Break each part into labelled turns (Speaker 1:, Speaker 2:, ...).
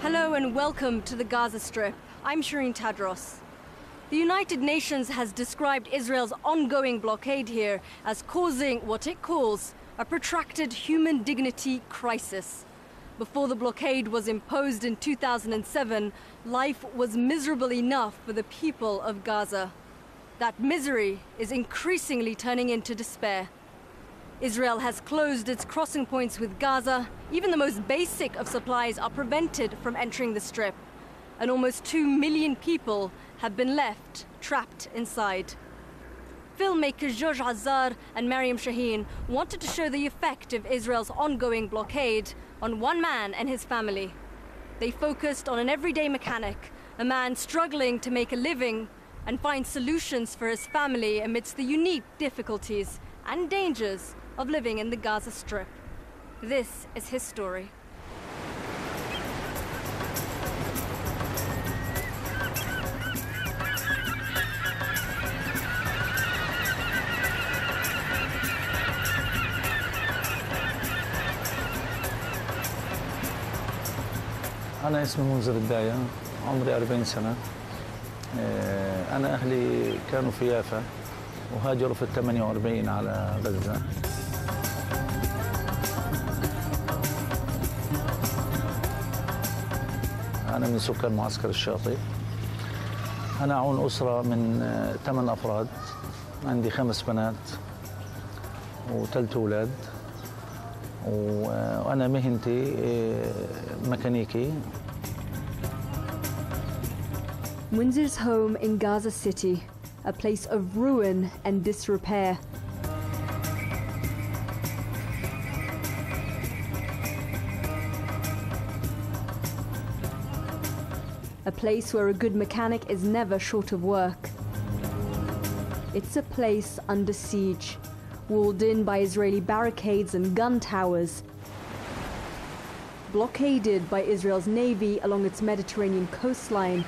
Speaker 1: Hello and welcome to the Gaza Strip. I'm Shireen Tadros. The United Nations has described Israel's ongoing blockade here as causing what it calls a protracted human dignity crisis. Before the blockade was imposed in 2007, life was miserable enough for the people of Gaza. That misery is increasingly turning into despair. Israel has closed its crossing points with Gaza. Even the most basic of supplies are prevented from entering the Strip. And almost 2 million people have been left trapped inside. Filmmakers George Azar and Mariam Shaheen wanted to show the effect of Israel's ongoing blockade on one man and his family. They focused on an everyday mechanic, a man struggling to make a living and find solutions for his family amidst the unique difficulties and dangers of living in the Gaza Strip. This is his story.
Speaker 2: أنا اسمي منزر الداية، عمري 40 سنة. أنا أهلي كانوا في يافا وهاجروا في 48 على غزة. أنا من سكان معسكر الشاطئ. أنا أعون أسرة من 8 أفراد، عندي 5 بنات و3 أولاد، وأنا مهنتي ميكانيكي.
Speaker 1: Munzer's home in Gaza City, a place of ruin and disrepair. A place where a good mechanic is never short of work. It's a place under siege, walled in by Israeli barricades and gun towers, blockaded by Israel's navy along its Mediterranean coastline,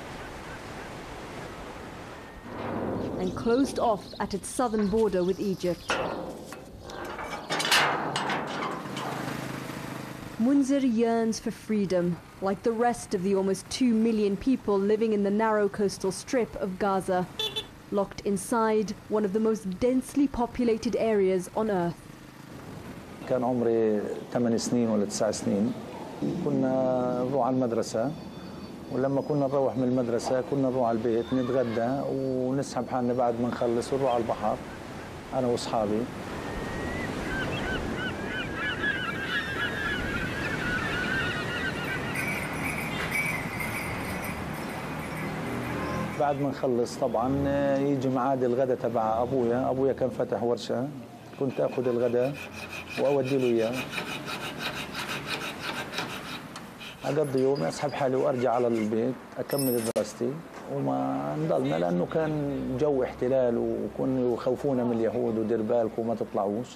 Speaker 1: and closed off at its southern border with Egypt. Munzer yearns for freedom, like the rest of the almost 2 million people living in the narrow coastal strip of Gaza, locked inside one of the most densely populated areas on earth.
Speaker 2: كان عمري 8 سنين ولا 9 سنين. كنا نروح على المدرسة، ولما كنا نروح من المدرسة كنا نروح على البيت نتغدى ونسحب حالنا بعد ما نخلص ونروح على البحر أنا وأصحابي. بعد ما نخلص طبعا يجي ميعاد الغداء تبع أبويا كان فتح ورشة، كنت أخذ الغداء وأودي له إياه. أقضي يومي أسحب حالي وأرجع على البيت أكمل دراستي، وما نضلنا لأنه كان جو احتلال وكانوا يخوفونا من اليهود ودير بالكم وما تطلعوش.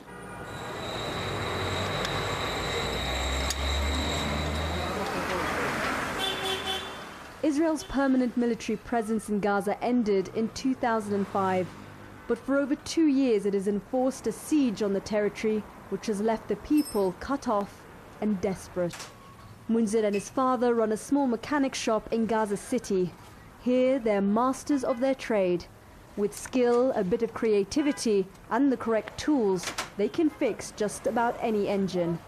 Speaker 1: Israel's permanent military presence in Gaza ended in 2005, but for over 2 years it has enforced a siege on the territory, which has left the people cut off and desperate. Munzer and his father run a small mechanic shop in Gaza City. Here they're masters of their trade. With skill, a bit of creativity and the correct tools, they can fix just about any engine,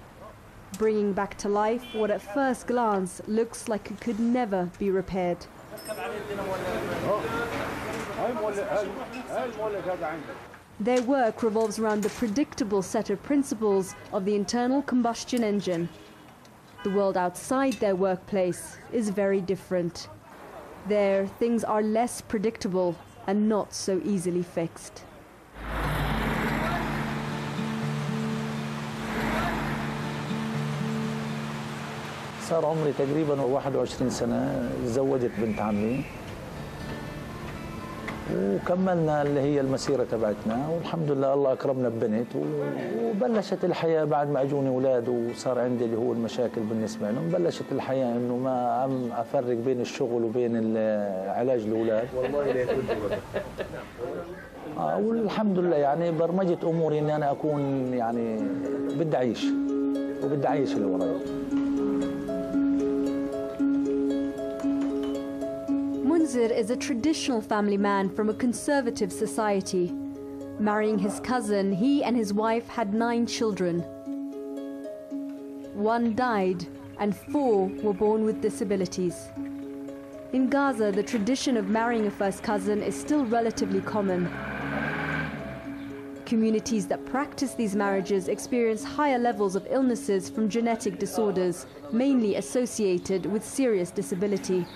Speaker 1: bringing back to life what at first glance looks like it could never be repaired. Their work revolves around the predictable set of principles of the internal combustion engine. The world outside their workplace is very different. There, things are less predictable and not so easily fixed.
Speaker 2: صار عمري تقريبا 21 سنة، تزوجت بنت عمي وكملنا اللي هي المسيرة تبعتنا، والحمد لله الله أكرمنا ببنت، وبلشت الحياة بعد ما أجوني أولاد وصار عندي اللي هو المشاكل بالنسبة لهم. بلشت الحياة إنه ما عم أفرق بين الشغل وبين علاج الأولاد. والله لا كنت والحمد لله يعني برمجت أموري إني أنا أكون يعني بدي أعيش وبدي أعيش اللي وراي.
Speaker 1: Munzer is a traditional family man from a conservative society. Marrying his cousin, he and his wife had 9 children. 1 died and 4 were born with disabilities. In Gaza, the tradition of marrying a first cousin is still relatively common. Communities that practice these marriages experience higher levels of illnesses from genetic disorders, mainly associated with serious disability.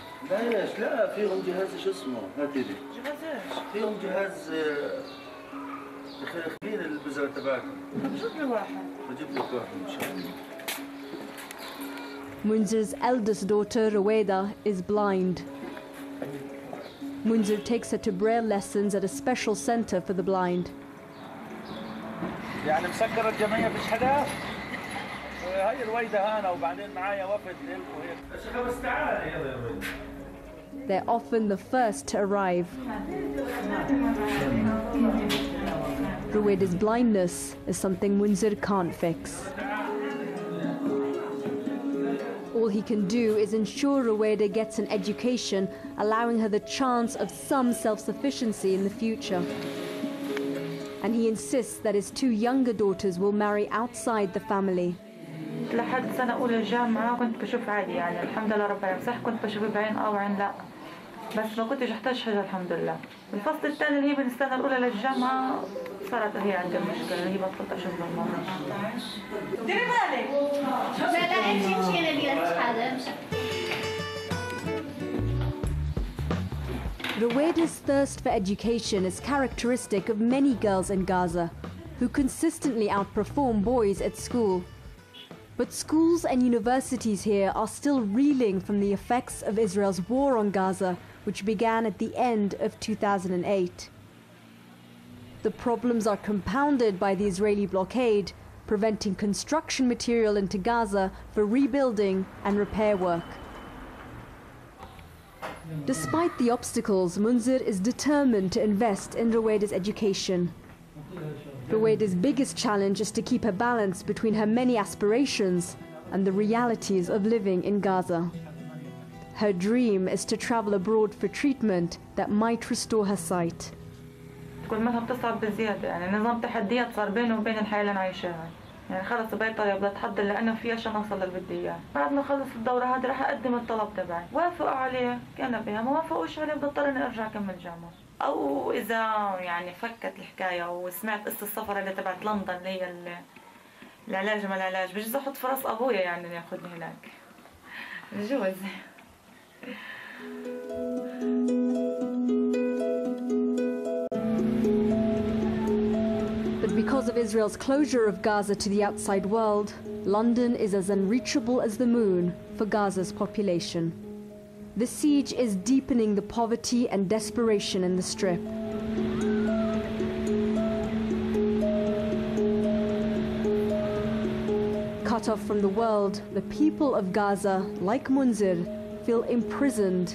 Speaker 1: Munzer's eldest daughter, Ruwaida, is blind. Munzer takes her to Braille lessons at a special center for the blind.
Speaker 2: يعني مسكر الجمعية فيش حدا هاي الويدة هانا وبعدين معايا وفد لكم بس تعال يلا يا ويدة.
Speaker 1: They're often the first to arrive. Ruwaida's blindness is something Munzer can't fix. All he can do is ensure Ruwaida gets an education, allowing her the chance of some self-sufficiency in the future. And he insists that his 2 younger daughters will marry outside the family.
Speaker 3: لحد سنة أولى الجامعة كنت بشوف عادي يعني الحمد لله رب العالمين صح كنت بشوف بعين وعين لا بس ما كنتش أحتاجها الحمد لله. الفصل الثاني اللي هي من السنة الأولى للجامعة صارت هي عندها مشكلة اللي هي بطلت أشوف بالمرة. ديري بالك. لا أنتي مش أنا اللي مش حدا.
Speaker 1: Ruwaida's thirst for education is characteristic of many girls in Gaza, who consistently outperform boys at school. But schools and universities here are still reeling from the effects of Israel's war on Gaza, which began at the end of 2008. The problems are compounded by the Israeli blockade, preventing construction material into Gaza for rebuilding and repair work. Despite the obstacles, Munzer is determined to invest in Ruwaida's education. Ruwaida's biggest challenge is to keep a balance between her many aspirations and the realities of living in Gaza. Her dream is to travel abroad for treatment that might restore her sight.
Speaker 3: كل مرة بتصعب بزيادة يعني نظام تحديات صار بينه وبين الحياة اللي أنا عايشاها. يعني خلص بيطري بدي اتحضر لانه في عشان اوصل للي بدي اياه، بعد ما اخلص الدوره هذه راح اقدم الطلب تبعي، وافقوا عليه كان بها، ما وافقوش عليه بدي اضطر اني ارجع اكمل جامعه. او اذا يعني فكت الحكايه وسمعت قصه السفر اللي تبعت لندن اللي هي العلاج ما العلاج، بجوز احط في راس ابويا يعني انه ياخذني هناك. بجوز.
Speaker 1: But because of Israel's closure of Gaza to the outside world, London is as unreachable as the moon for Gaza's population. The siege is deepening the poverty and desperation in the Strip. Cut off from the world, the people of Gaza, like Munzer, feel imprisoned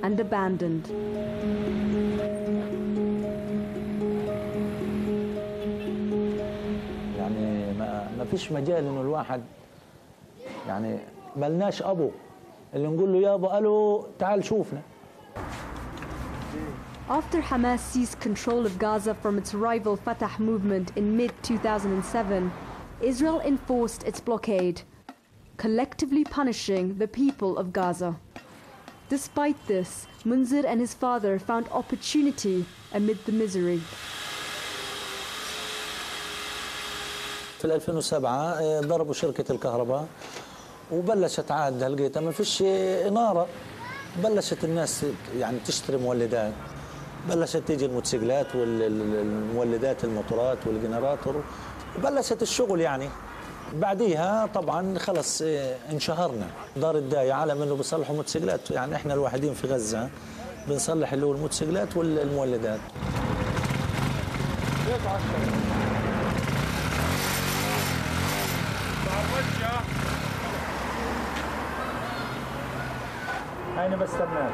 Speaker 1: and abandoned.
Speaker 2: ما فيش مجال انه الواحد يعني ملناش ابو اللي نقول له يابا قالوا تعال شوفنا.
Speaker 1: After Hamas seized control of Gaza from its rival Fatah movement in mid-2007, Israel enforced its blockade, collectively punishing the people of Gaza. Despite this, Munzer and his father found opportunity amid the misery.
Speaker 2: في 2007 ضربوا شركة الكهرباء وبلشت عاد هلقيتها ما فيش إنارة، بلشت الناس يعني تشتري مولدات، بلشت تيجي الموتوسيكلات والمولدات الموتورات والجنراتور وبلشت الشغل يعني. بعديها طبعا خلص انشهرنا. دار الداية عالم انه بيصلحوا موتوسيكلات، يعني احنا الوحيدين في غزة بنصلح اللي هو الموتوسيكلات والمولدات. أنا بستناك.